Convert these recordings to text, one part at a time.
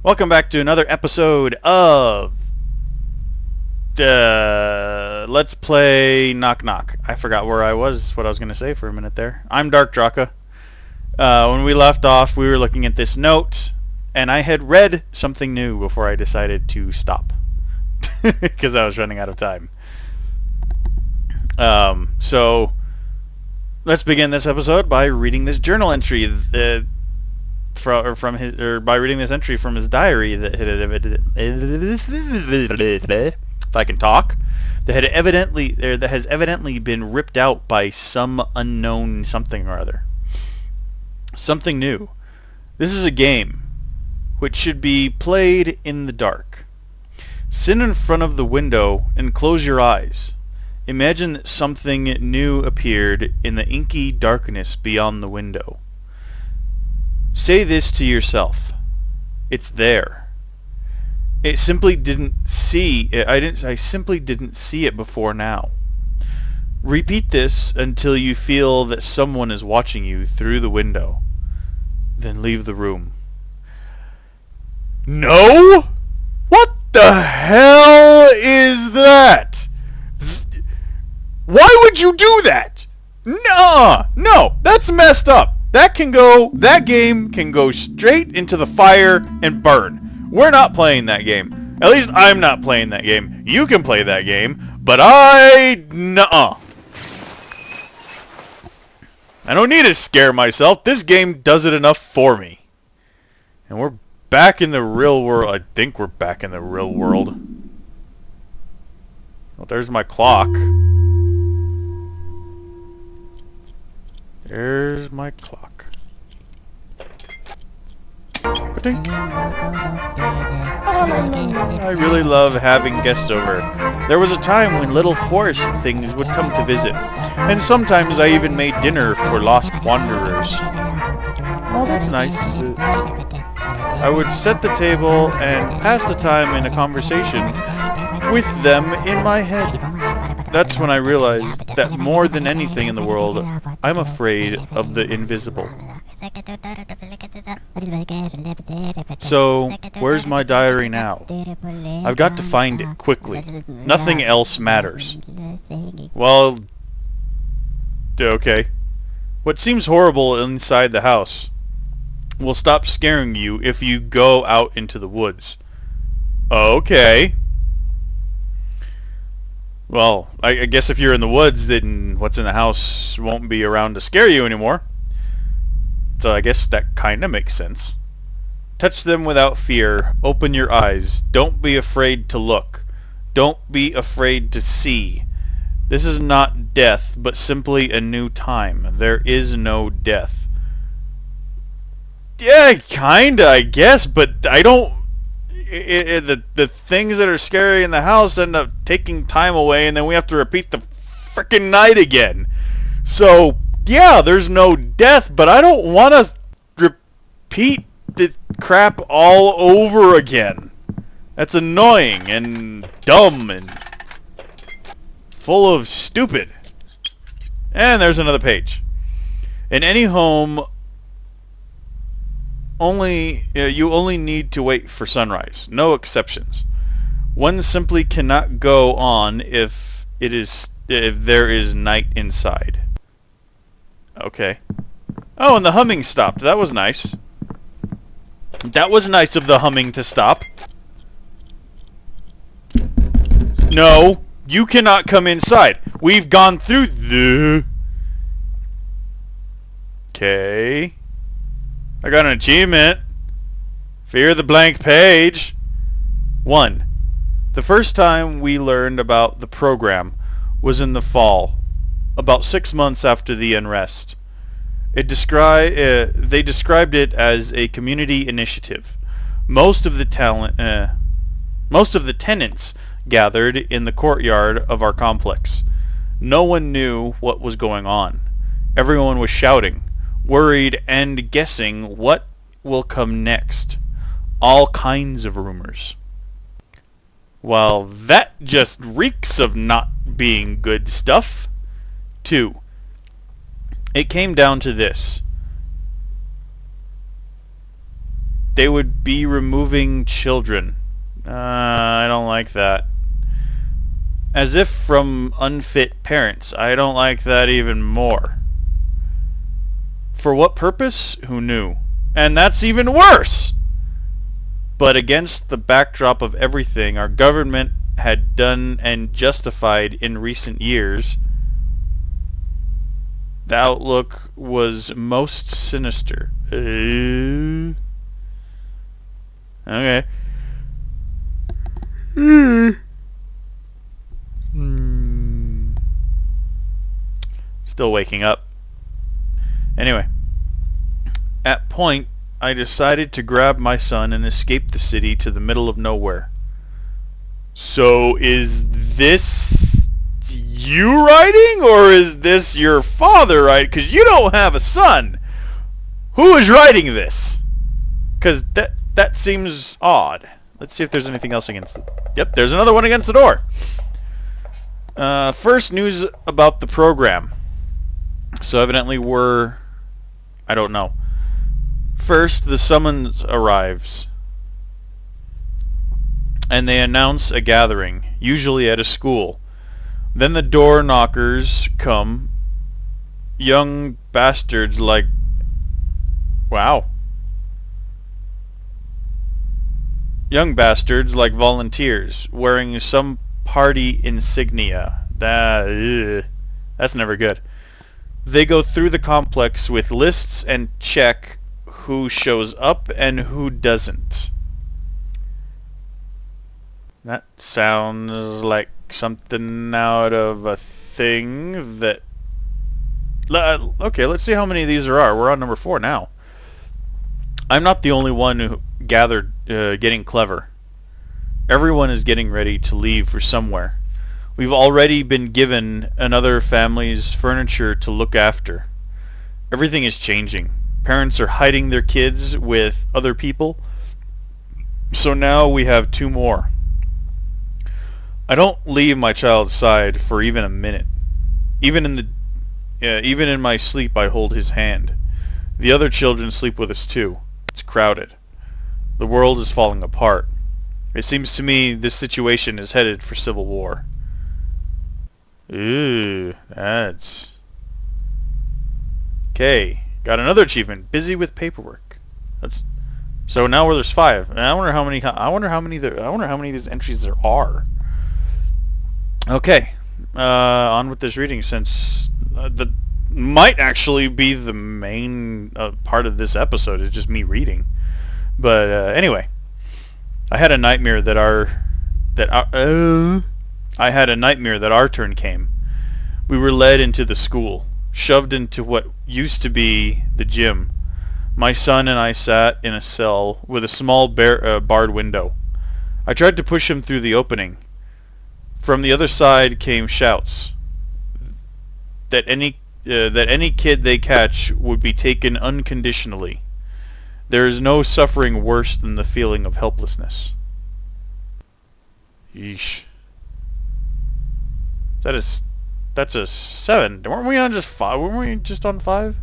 Welcome back to another episode of Let's Play Knock Knock. I forgot where I was, what I was going to say for a minute there. I'm darkdracha. When we left off, we were looking at this note, and I had read something new before I decided to stop. Because I was running out of time. So, let's begin this episode by reading this journal entry. By reading this entry from his diary that had if I can talk, that has evidently been ripped out by some unknown something or other. Something new. This is a game which should be played in the dark. Sit in front of the window and close your eyes. Imagine that something new appeared in the inky darkness beyond the window. Say this to yourself. It's there. I simply didn't see it before now. Repeat this until you feel that someone is watching you through the window. Then leave the room. No? What the hell is that? Why would you do that? No, that's messed up. That game can go straight into the fire and burn. We're not playing that game. At least I'm not playing that game. You can play that game, but nuh-uh. I don't need to scare myself. This game does it enough for me. And we're back in the real world. I think we're back in the real world. Well, there's my clock. There's my clock. I really love having guests over. There was a time when little forest things would come to visit, and sometimes I even made dinner for lost wanderers. Oh, that's nice. I would set the table and pass the time in a conversation with them in my head. That's when I realized that more than anything in the world, I'm afraid of the invisible. So, where's my diary now? I've got to find it quickly. Nothing else matters. Well, okay. What seems horrible inside the house will stop scaring you if you go out into the woods. Okay. Well, I guess if you're in the woods, then what's in the house won't be around to scare you anymore. So I guess that kind of makes sense. Touch them without fear. Open your eyes. Don't be afraid to look. Don't be afraid to see. This is not death, but simply a new time. There is no death. Yeah, kinda, I guess, but I don't... the things that are scary in the house end up taking time away, and then we have to repeat the frickin' night again. So, yeah, there's no death, but I don't want to repeat the crap all over again. That's annoying and dumb and full of stupid. And there's another page. In any home, you only need to wait for sunrise. No exceptions. One simply cannot go on if there is night inside. Okay. Oh, and the humming stopped. That was nice. That was nice of the humming to stop. No, you cannot come inside. We've gone through the... Okay. I got an achievement. Fear the blank page. 1. The first time we learned about the program was in the fall, about 6 months after the unrest. They described it as a community initiative. Most of the tenants gathered in the courtyard of our complex. No one knew what was going on. Everyone was shouting, worried, and guessing what will come next. All kinds of rumors. Well, that just reeks of not being good stuff. 2. It came down to this. they would be removing children. I don't like that. As if from unfit parents. I don't like that even more. For what purpose? Who knew? And that's even worse! But against the backdrop of everything our government had done and justified in recent years, the outlook was most sinister. Okay. Still waking up. Anyway, at point, I decided to grab my son and escape the city to the middle of nowhere. So is this you writing, or is this your father writing? Because you don't have a son. Who is writing this? Because that seems odd. Let's see if there's anything else against it. Yep, there's another one against the door. First news about the program. So evidently I don't know. First, the summons arrives, and they announce a gathering, usually at a school. Then the door knockers come. Young bastards like... Wow. Young bastards like volunteers, wearing some party insignia. That's never good. They go through the complex with lists and check who shows up and who doesn't. That sounds like something out of a thing that... Okay, let's see how many of these there are. We're on number 4 now. I'm not the only one who gathered getting clever. Everyone is getting ready to leave for somewhere. We've already been given another family's furniture to look after. Everything is changing. Parents are hiding their kids with other people. So now we have 2 more. I don't leave my child's side for even a minute. Even in my sleep I hold his hand. The other children sleep with us too. It's crowded. The world is falling apart. It seems to me this situation is headed for civil war. Ooh, that's... Okay, got another achievement. Busy with paperwork. That's... So now there's 5. And I wonder how many of these entries there are. Okay, on with this reading, since that might actually be the main part of this episode is just me reading. But anyway, I had a nightmare that our turn came. We were led into the school, shoved into what used to be the gym. My son and I sat in a cell with a small barred window. I tried to push him through the opening. From the other side came shouts that any kid they catch would be taken unconditionally. There is no suffering worse than the feeling of helplessness. Yeesh. That's a 7. Weren't we on just 5? Weren't we just on 5?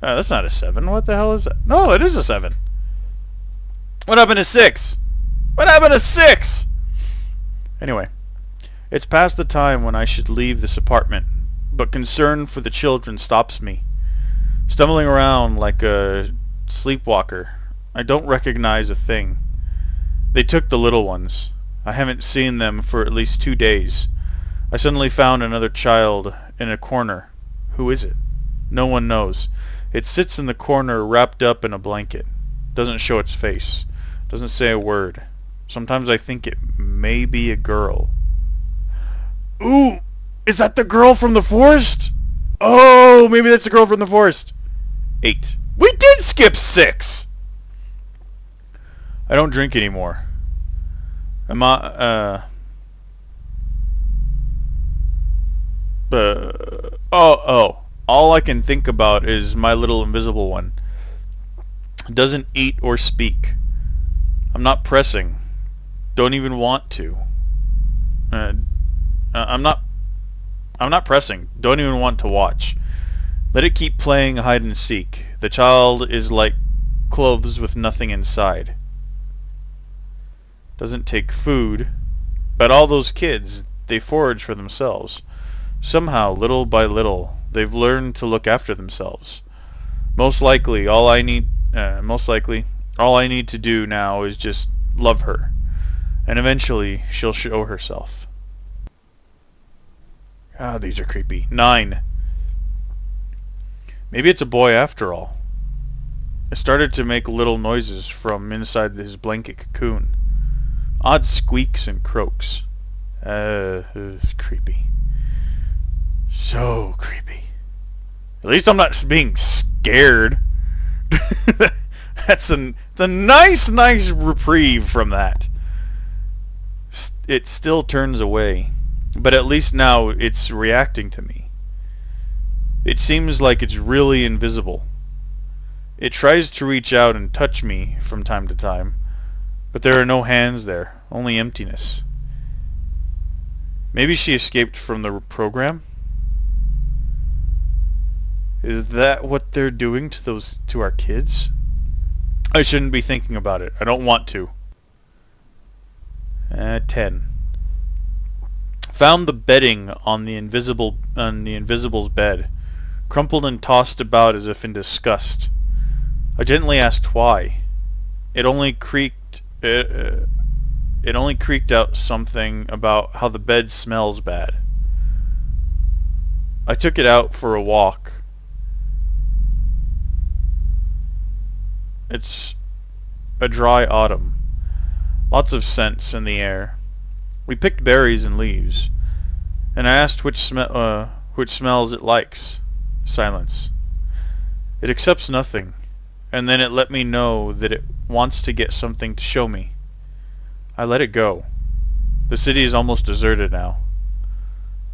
That's not a 7. What the hell is that? No, it is a 7. What happened to 6? What happened to 6? Anyway, it's past the time when I should leave this apartment, but concern for the children stops me. Stumbling around like a sleepwalker, I don't recognize a thing. They took the little ones. I haven't seen them for at least 2 days. I suddenly found another child in a corner. Who is it? No one knows. It sits in the corner wrapped up in a blanket. Doesn't show its face. Doesn't say a word. Sometimes I think it may be a girl. Ooh! Is that the girl from the forest? Oh, maybe that's the girl from the forest. 8. We did skip 6! I don't drink anymore. All I can think about is my little invisible one. Doesn't eat or speak. I'm not pressing. Don't even want to. I'm not pressing. Don't even want to watch. Let it keep playing hide and seek. The child is like clothes with nothing inside. Doesn't take food, but all those kids, they forage for themselves. Somehow, little by little, they've learned to look after themselves. Most likely, all I need to do now is just love her, and eventually she'll show herself. Ah, these are creepy. 9. Maybe it's a boy after all. It started to make little noises from inside his blanket cocoon. Odd squeaks and croaks. It's creepy. So creepy. At least I'm not being scared. It's a nice reprieve from that. It still turns away, but at least now it's reacting to me. It seems like it's really invisible. It tries to reach out and touch me from time to time, but there are no hands there, only emptiness. Maybe she escaped from the program? Is that what they're doing to our kids? I shouldn't be thinking about it. I don't want to. 10. Found the bedding on the invisible's bed, crumpled and tossed about as if in disgust. I gently asked why. It only creaked out something about how the bed smells bad. I took it out for a walk. It's a dry autumn. Lots of scents in the air. We picked berries and leaves, and I asked which smells it likes. Silence. It accepts nothing, and then it let me know that it wants to get something to show me. I let it go. The city is almost deserted now.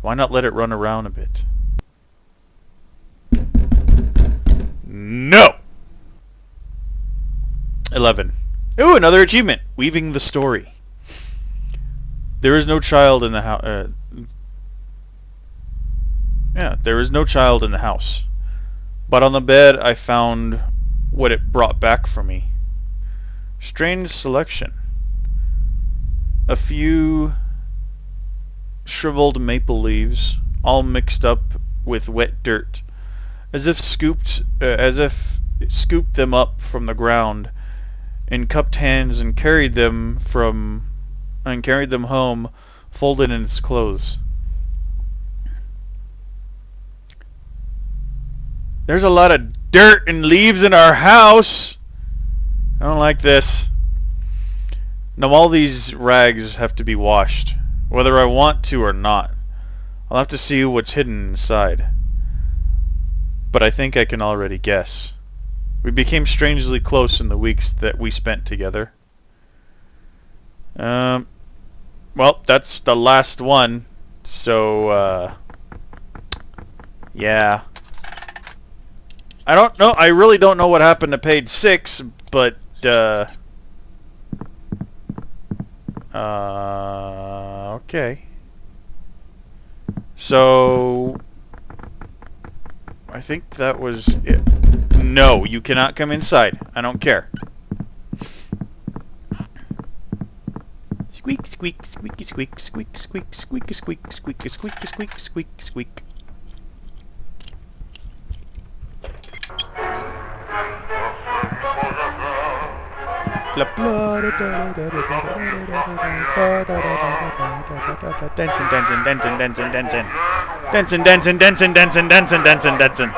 Why not let it run around a bit? No! 11. Ooh, another achievement. Weaving the story. There is no child in the house. There is no child in the house. But on the bed I found what it brought back for me. Strange selection. A few shriveled maple leaves, all mixed up with wet dirt, as if scooped them up from the ground in cupped hands and carried them home, folded in its clothes. There's a lot of dirt and leaves in our house. I don't like this. Now all these rags have to be washed, whether I want to or not. I'll have to see what's hidden inside. But I think I can already guess. We became strangely close in the weeks that we spent together. Well, that's the last one. So, yeah. I don't know. I really don't know what happened to page 6, but, okay. So, I think that was it. No, you cannot come inside. I don't care. Squeak, squeak, squeaky, squeak, squeak, squeak, squeaky, squeak, squeaky, squeak, squeak, squeak, squeak. Dancing, dancing, dancing, dancing, dancing. Dancing, dancing, dancing, dancing, dancing, dancing, dancing.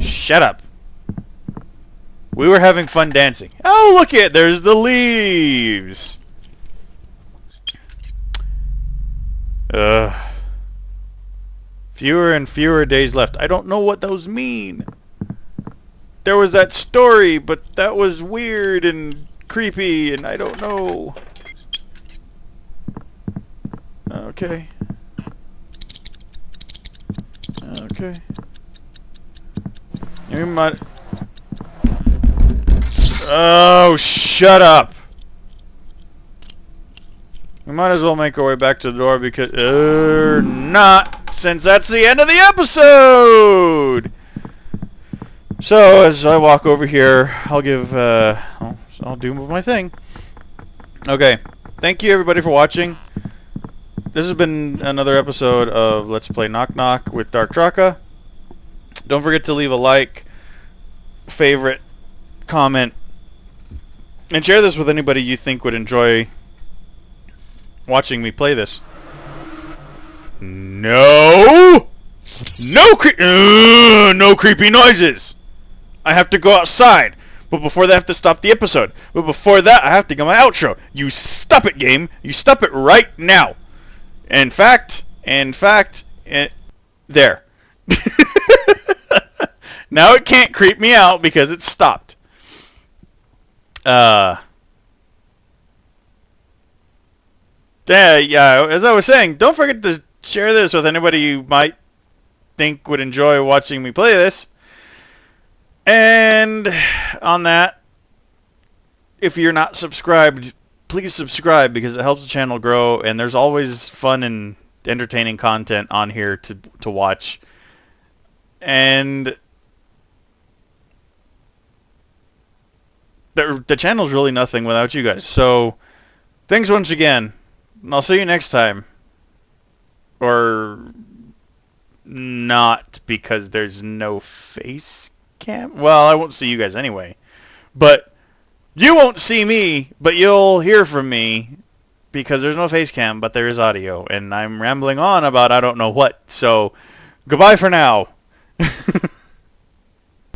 Shut up. We were having fun dancing. Oh, look at, there's the leaves. Fewer and fewer days left. I don't know what those mean. There was that story, but that was weird and creepy, and I don't know. Okay. Okay. You might... Oh, shut up. We might as well make our way back to the door because... not, since that's the end of the episode! So, as I walk over here, I'll give... I'll do my thing. Okay. Thank you, everybody, for watching. This has been another episode of Let's Play Knock Knock with darkdracha. Don't forget to leave a like, favorite, comment, and share this with anybody you think would enjoy watching me play this. No! No creepy noises! I have to go outside. But before that, I have to stop the episode. But before that, I have to get my outro. You stop it, game. You stop it right now. In fact, there. Now it can't creep me out because it's stopped. Yeah, as I was saying, don't forget to share this with anybody you might think would enjoy watching me play this. And on that, if you're not subscribed, please subscribe because it helps the channel grow, and there's always fun and entertaining content on here to watch. And the channel's really nothing without you guys. So thanks once again, and I'll see you next time. Or not, because there's no face cam. Well, I won't see you guys anyway. But you won't see me, but you'll hear from me because there's no face cam, but there is audio. And I'm rambling on about I don't know what. So goodbye for now.